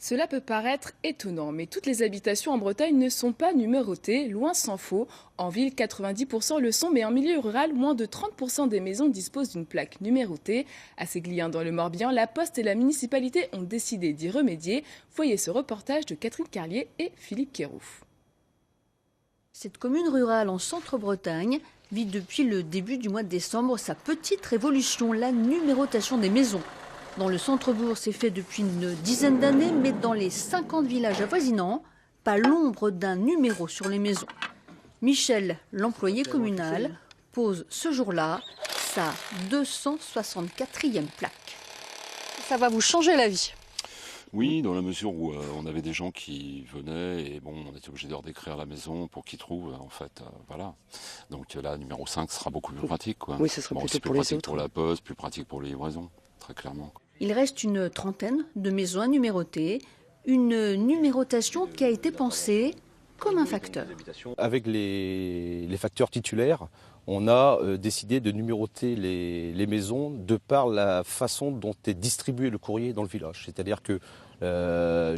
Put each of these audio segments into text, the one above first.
Cela peut paraître étonnant, mais toutes les habitations en Bretagne ne sont pas numérotées, loin s'en faut. En ville, 90% le sont, mais en milieu rural, moins de 30% des maisons disposent d'une plaque numérotée. À Séguilien, dans le Morbihan, la Poste et la municipalité ont décidé d'y remédier. Voyez ce reportage de Catherine Carlier et Philippe Kérouf. Cette commune rurale en centre-Bretagne vit depuis le début du mois de décembre sa petite révolution, la numérotation des maisons. Dans le centre-bourg, c'est fait depuis une dizaine d'années, mais dans les 50 villages avoisinants, pas l'ombre d'un numéro sur les maisons. Michel, l'employé communal, pose ce jour-là sa 264e plaque. Ça va vous changer la vie? Oui, dans la mesure où on avait des gens qui venaient et bon, on était obligé de leur décrire la maison pour qu'ils trouvent, en fait, voilà. Donc là, numéro 5 sera beaucoup plus pratique, quoi. Oui, ça sera plutôt c'est plus pour les pratique autres. pour la poste, plus pratique pour les livraisons, très clairement. Il reste une trentaine de maisons à numéroter, une numérotation qui a été pensée comme un facteur. Avec les facteurs titulaires, on a décidé de numéroter les maisons de par la façon dont est distribué le courrier dans le village. C'est-à-dire que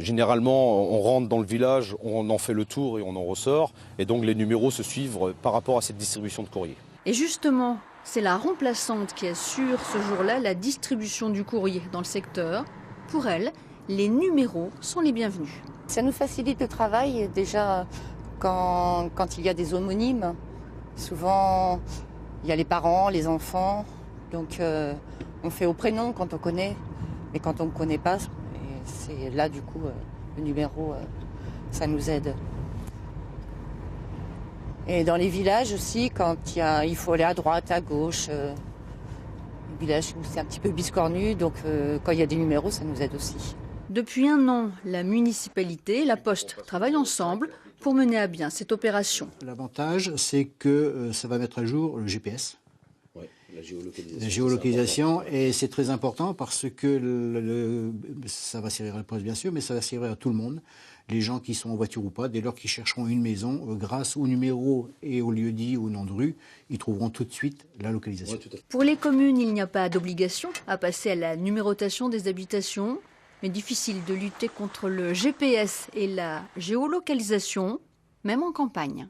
généralement, on rentre dans le village, on en fait le tour et on en ressort. Et donc les numéros se suivent par rapport à cette distribution de courrier. Et justement, c'est la remplaçante qui assure ce jour-là la distribution du courrier dans le secteur. Pour elle, les numéros sont les bienvenus. Ça nous facilite le travail déjà quand il y a des homonymes. Souvent, il y a les parents, les enfants. Donc on fait au prénom quand on connaît. Mais quand on ne connaît pas, c'est là du coup le numéro, ça nous aide. Et dans les villages aussi, quand il faut aller à droite, à gauche, les villages où c'est un petit peu biscornu, donc quand il y a des numéros, ça nous aide aussi. Depuis un an, la municipalité et la Poste travaillent ensemble pour mener à bien cette opération. L'avantage, c'est que ça va mettre à jour le GPS. La géolocalisation, et c'est très important parce que ça va servir à la Poste bien sûr, mais ça va servir à tout le monde, les gens qui sont en voiture ou pas, dès lors qu'ils chercheront une maison, grâce au numéro et au lieu-dit ou au nom de rue, ils trouveront tout de suite la localisation. Pour les communes, il n'y a pas d'obligation à passer à la numérotation des habitations, mais difficile de lutter contre le GPS et la géolocalisation, même en campagne.